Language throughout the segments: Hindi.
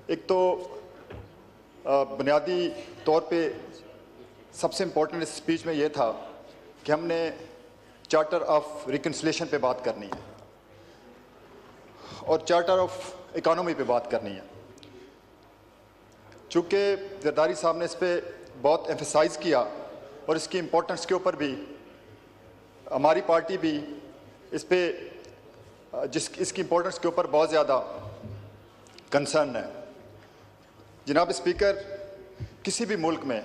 एक तो बुनियादी तौर पे सबसे इम्पोर्टेंट इस स्पीच में ये था कि हमने चार्टर ऑफ रिकन्सिलिएशन पे बात करनी है और चार्टर ऑफ इकोनॉमी पे बात करनी है। चूँकि जरदारी साहब ने इस पर बहुत एम्फसाइज़ किया और इसकी इम्पोर्टेंस के ऊपर भी हमारी पार्टी भी इस पे इसकी इम्पोर्टेंस के ऊपर बहुत ज़्यादा कंसर्न है। जनाब स्पीकर, किसी भी मुल्क में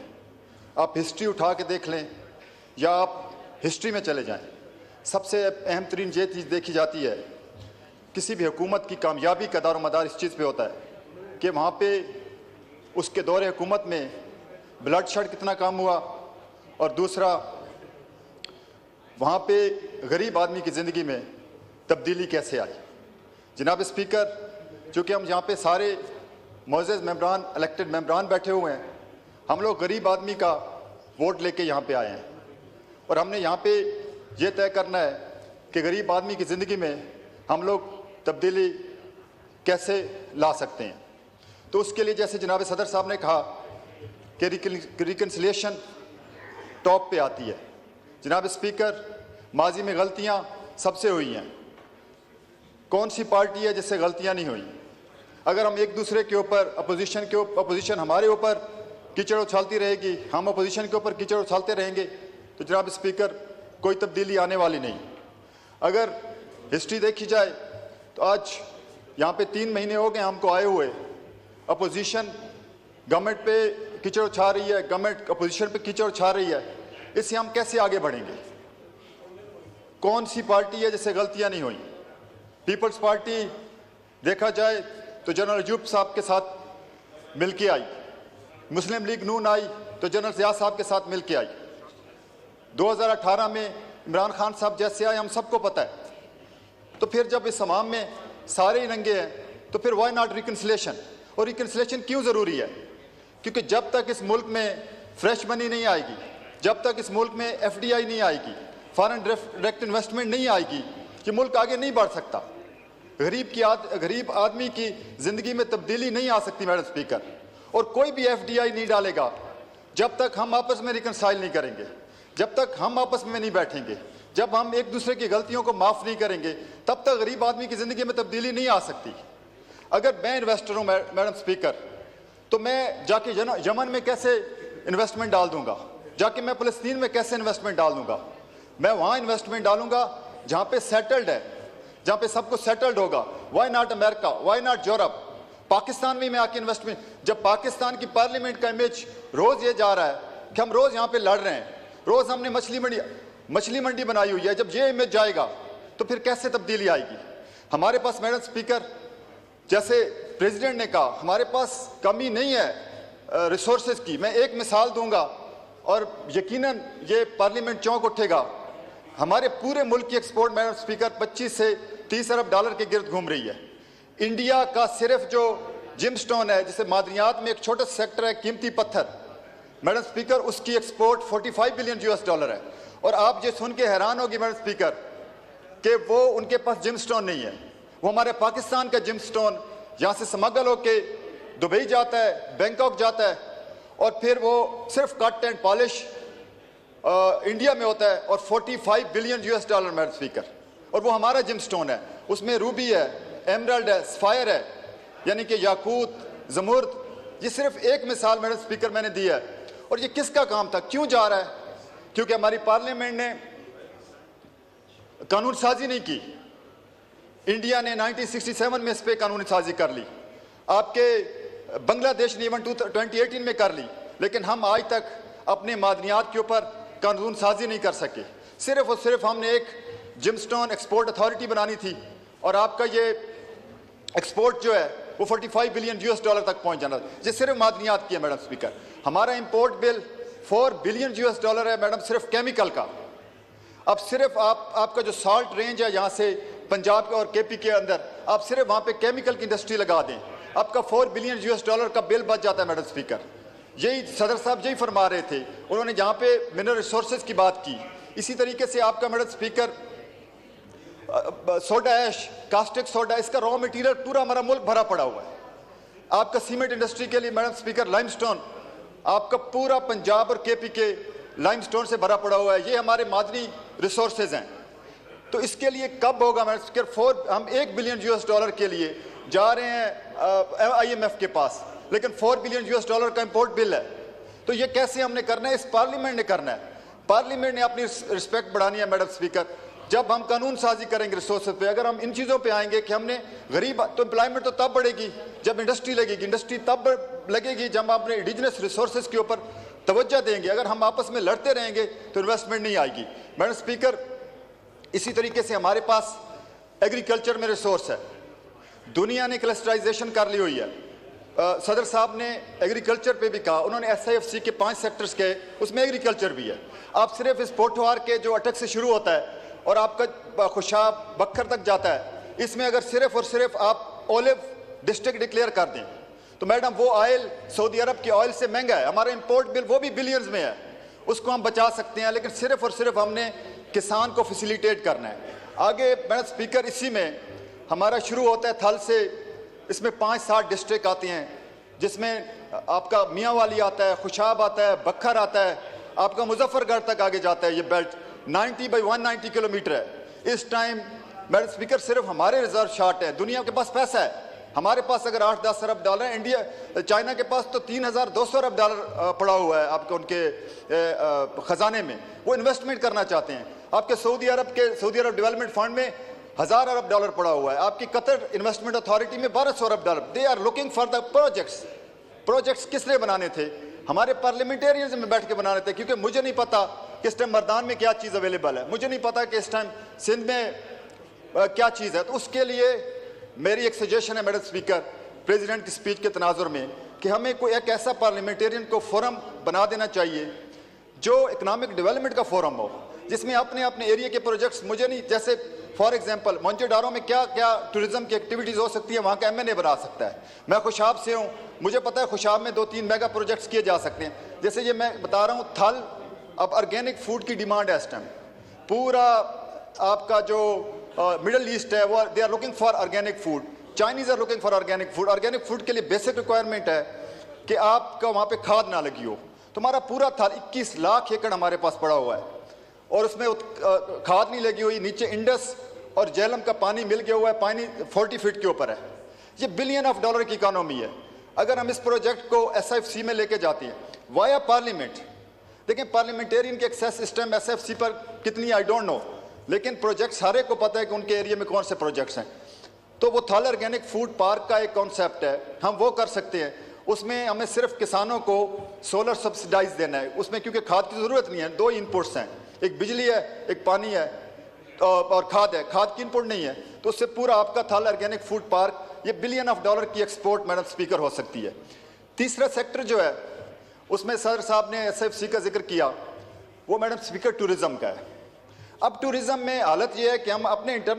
आप हिस्ट्री उठा के देख लें या आप हिस्ट्री में चले जाएं, सबसे अहम तरीन ये चीज़ देखी जाती है, किसी भी हुकूमत की कामयाबी का दारोमदार इस चीज़ पे होता है कि वहाँ पे उसके दौरे हुकूमत में ब्लड शेड कितना काम हुआ और दूसरा वहाँ पे गरीब आदमी की ज़िंदगी में तब्दीली कैसे आई। जनाब स्पीकर, चूँकि हम यहाँ पे सारे मोअज़्ज़ज़ मेंबरान, इलेक्टेड मेंबरान बैठे हुए हैं, हम लोग गरीब आदमी का वोट लेके यहाँ पे आए हैं और हमने यहाँ पे ये तय करना है कि गरीब आदमी की ज़िंदगी में हम लोग तब्दीली कैसे ला सकते हैं। तो उसके लिए जैसे जनाब सदर साहब ने कहा कि रिकन्सिलिएशन टॉप पे आती है। जनाब स्पीकर, माजी में गलतियाँ सबसे हुई हैं, कौन सी पार्टी है जिससे गलतियाँ नहीं हुई? अगर हम एक दूसरे के ऊपर अपोजिशन हमारे ऊपर कीचड़ उछालती रहेगी, हम अपोजिशन के ऊपर कीचड़ उछालते रहेंगे, तो जनाब स्पीकर कोई तब्दीली आने वाली नहीं। अगर हिस्ट्री देखी जाए तो आज यहाँ पे 3 महीने हो गए हमको आए हुए, अपोजिशन गवर्नमेंट पे कीचड़ उछा रही है, गवर्नमेंट अपोजिशन पे कीचड़ उछा रही है, इससे हम कैसे आगे बढ़ेंगे? कौन सी पार्टी है जिससे गलतियाँ नहीं हुई? पीपल्स पार्टी देखा जाए तो जनरल अयूब साहब के साथ मिल के आई, मुस्लिम लीग नून आई तो जनरल ज़िया साहब के साथ मिल के आई, 2018 में इमरान खान साहब जैसे आए हम सबको पता है। तो फिर जब इस अवाम में सारे ही नंगे हैं तो फिर वाई नॉट रिकन्सिलिएशन? और रिकन्सिलिएशन क्यों ज़रूरी है? क्योंकि जब तक इस मुल्क में फ्रेश मनी नहीं आएगी, जब तक इस मुल्क में FDI नहीं आएगी, फॉरेन डायरेक्ट इन्वेस्टमेंट नहीं आएगी, ये मुल्क आगे नहीं बढ़ सकता। गरीब आदमी की ज़िंदगी में तब्दीली नहीं आ सकती मैडम स्पीकर, और कोई भी FDI नहीं डालेगा जब तक हम आपस में रिकन्साइल नहीं करेंगे, जब तक हम आपस में नहीं बैठेंगे, जब हम एक दूसरे की गलतियों को माफ़ नहीं करेंगे, तब तक गरीब आदमी की ज़िंदगी में तब्दीली नहीं आ सकती। अगर मैं इन्वेस्टर हूँ मैडम स्पीकर, तो मैं जाके यमन में कैसे इन्वेस्टमेंट डाल दूंगा, जाके मैं फ़लस्तीन में कैसे इन्वेस्टमेंट डाल दूंगा? मैं वहाँ इन्वेस्टमेंट डालूंगा जहाँ पे सेटल्ड है, जहाँ पे सब कुछ सेटल्ड होगा। Why not America, why not Europe? Pakistan में मैं आके इन्वेस्टमेंट, जब पाकिस्तान की पार्लियामेंट का इमेज रोज़ ये जा रहा है कि हम रोज़ यहाँ पे लड़ रहे हैं, रोज़ हमने मछली मंडी बनाई हुई है, जब ये इमेज जाएगा तो फिर कैसे तब्दीली आएगी? हमारे पास मैडम स्पीकर, जैसे प्रेसिडेंट ने कहा, हमारे पास कमी नहीं है रिसोर्सेज की। मैं एक मिसाल दूंगा और यकीनन ये पार्लियामेंट चौंक उठेगा। हमारे पूरे मुल्क की एक्सपोर्ट मैडम स्पीकर 25 से 30 अरब डॉलर के गिर्द घूम रही है। इंडिया का सिर्फ जो जिमस्टोन है, जिसे मादनियात में एक छोटा सेक्टर है, कीमती पत्थर, मैडम स्पीकर, उसकी एक्सपोर्ट 45 बिलियन US डॉलर है। और आप ये सुन के हैरान होगी मैडम स्पीकर कि वो उनके पास जिमस्टोन नहीं है, वो हमारे पाकिस्तान का जिमस्टोन यहाँ से स्मगल होके दुबई जाता है, बैंकॉक जाता है, और फिर वो सिर्फ कट एंड पॉलिश इंडिया में होता है, और 45 बिलियन US मैडम स्पीकर, और वो हमारा जिमस्टोन है। उसमें रूबी है, एमरल्ड है, सफायर है, यानी कि याकूत, जमुर्द। ये सिर्फ एक मिसाल मैडम स्पीकर मैंने दी है। और ये किसका काम था, क्यों जा रहा है? क्योंकि हमारी पार्लियामेंट ने कानून साजी नहीं की। इंडिया ने 1967 में इस पर कानून साजी कर ली, आपके बांग्लादेश ने इवन 2018 में कर ली, लेकिन हम आज तक अपने मादनियात के ऊपर कानून साजी नहीं कर सके। सिर्फ और सिर्फ हमने एक जिमस्टोन एक्सपोर्ट अथॉरिटी बनानी थी, और आपका ये एक्सपोर्ट जो है वो 45 बिलियन US तक पहुंच जाना। ये सिर्फ मादनियात की है मैडम स्पीकर। हमारा इंपोर्ट बिल 4 बिलियन US है मैडम, सिर्फ केमिकल का। अब सिर्फ आपका जो साल्ट रेंज है यहाँ से पंजाब और KP के अंदर, आप सिर्फ वहाँ पे केमिकल की इंडस्ट्री लगा दें, आपका 4 बिलियन US का बिल बच जाता है मैडम स्पीकर। यही सदर साहब यही फरमा रहे थे, उन्होंने जहाँ पे मिनरल रिसोर्सेज की बात की। इसी तरीके से आपका madam speaker soda ash, caustic soda, इसका रॉ मटेरियल पूरा हमारा मुल्क भरा पड़ा हुआ है। आपका सीमेंट इंडस्ट्री के लिए मैडम स्पीकर लाइमस्टोन, आपका पूरा पंजाब और केपी के लाइमस्टोन से भरा पड़ा हुआ है, ये हमारे मादनी रिसोर्सेज हैं। तो इसके लिए कब होगा मैडम स्पीकर? हम $1 बिलियन के लिए जा रहे हैं IMF के पास, लेकिन $4 बिलियन का इंपोर्ट बिल है। तो ये कैसे हमने करना है? इस पार्लियामेंट ने करना है। पार्लियामेंट ने अपनी रिस्पेक्ट बढ़ानी है मैडम स्पीकर। जब हम कानून साजी करेंगे रिसोर्सेज पे, अगर हम इन चीज़ों पे आएंगे कि हमने गरीब, तो एम्प्लॉयमेंट तो तब बढ़ेगी जब इंडस्ट्री लगेगी, इंडस्ट्री तब लगेगी जब हम अपने इंडिजिनस रिसोर्सेज के ऊपर तवज्जो देंगे। अगर हम आपस में लड़ते रहेंगे तो इन्वेस्टमेंट नहीं आएगी मैडम स्पीकर। इसी तरीके से हमारे पास एग्रीकल्चर में रिसोर्स है, दुनिया ने क्लस्टराइजेशन कर ली हुई है। सदर साहब ने एग्रीकल्चर पे भी कहा, उन्होंने SIFC के 5 सेक्टर्स के, उसमें एग्रीकल्चर भी है। आप सिर्फ इस पोठवार के जो अटक से शुरू होता है और आपका खुशाब बखर तक जाता है, इसमें अगर सिर्फ और सिर्फ आप ओलिव डिस्ट्रिक्ट डिक्लेयर कर दें तो मैडम वो ऑयल सऊदी अरब की ऑयल से महंगा है, हमारा इंपोर्ट बिल वो भी बिलियंस में है, उसको हम बचा सकते हैं। लेकिन सिर्फ और सिर्फ हमने किसान को फैसिलिटेट करना है। आगे मैडम स्पीकर इसी में हमारा शुरू होता है थल से, इसमें 5-7 डिस्ट्रिक्ट आते हैं, जिसमें आपका मियाँ वाली आता है, खुशाब आता है, बखर आता है, आपका मुजफ्फरगढ़ तक आगे जाता है। ये बेल्ट 90 बाई 190 किलोमीटर है। इस टाइम मैडम स्पीकर सिर्फ हमारे रिजर्व शार्ट है, दुनिया के पास पैसा है। हमारे पास अगर $8-10 अरब है, इंडिया चाइना के पास तो $3,200 अरब पड़ा हुआ है आपके उनके खजाने में, वो इन्वेस्टमेंट करना चाहते हैं। आपके सऊदी अरब डेवलपमेंट फंड में $1,000 अरब पड़ा हुआ है, आपकी कतर इन्वेस्टमेंट अथॉरिटी में $1,200 अरब। They are looking for the projects किसने बनाने थे? हमारे पार्लियामेंटेरियंस में बैठ के बनाने थे, क्योंकि मुझे नहीं पता कि इस टाइम मर्दान में क्या चीज़ अवेलेबल है, मुझे नहीं पता कि इस टाइम सिंध में क्या चीज़ है। तो उसके लिए मेरी एक सजेशन है मैडम स्पीकर, प्रेसिडेंट की स्पीच के तनाजुर में, कि हमें कोई एक ऐसा पार्लियामेंटेरियन को फोरम बना देना चाहिए जो इकोनॉमिक डेवलपमेंट का फोरम हो, जिसमें अपने अपने एरिया के प्रोजेक्ट्स, मुझे नहीं, जैसे फॉर एग्जांपल मोंचेडारो में क्या क्या टूरिज्म की एक्टिविटीज़ हो सकती है, वहाँ का MNA बना सकता है। मैं खुशाब से हूँ, मुझे पता है खुशाब में 2-3 मेगा प्रोजेक्ट्स किए जा सकते हैं। जैसे ये मैं बता रहा हूँ, थल अब ऑर्गेनिक फूड की डिमांड है इस टाइम, पूरा आपका जो मिडल ईस्ट है वो they are looking for organic food, Chinese are looking for organic food. Organic food के लिए बेसिक रिक्वायरमेंट है कि आपका वहाँ पे खाद ना लगी हो। तो हमारा पूरा थल 21 लाख एकड़ हमारे पास पड़ा हुआ है और उसमें खाद नहीं लगी हुई, नीचे इंडस और झेलम का पानी मिल गया हुआ है, पानी 40 फीट के ऊपर है। ये $1 बिलियन की इकोनॉमी है। अगर हम इस प्रोजेक्ट को SIFC में लेके जाते हैं वाया पार्लियामेंट, देखें पार्लियामेंटेरियन के एक्सेस सिस्टम SIFC पर कितनी आई डोंट नो, लेकिन प्रोजेक्ट सारे को पता है कि उनके एरिया में कौन से प्रोजेक्ट्स हैं। तो वो थल ऑर्गेनिक फूड पार्क का एक कॉन्सेप्ट है, हम वो कर सकते हैं। उसमें हमें सिर्फ किसानों को सोलर सब्सिडाइज देना है उसमें, क्योंकि खाद की ज़रूरत नहीं है। 2 इनपुट्स हैं, एक बिजली है, एक पानी है और खाद है, खाद की इनपुट नहीं है। तो उससे पूरा आपका थल ऑर्गेनिक फूड पार्क, ये $1 बिलियन की एक्सपोर्ट मैडम स्पीकर हो सकती है। तीसरा सेक्टर जो है उसमें सर साहब ने SIFC का जिक्र किया, वो मैडम स्पीकर टूरिज्म का है। अब टूरिज्म में हालत ये है कि हम अपने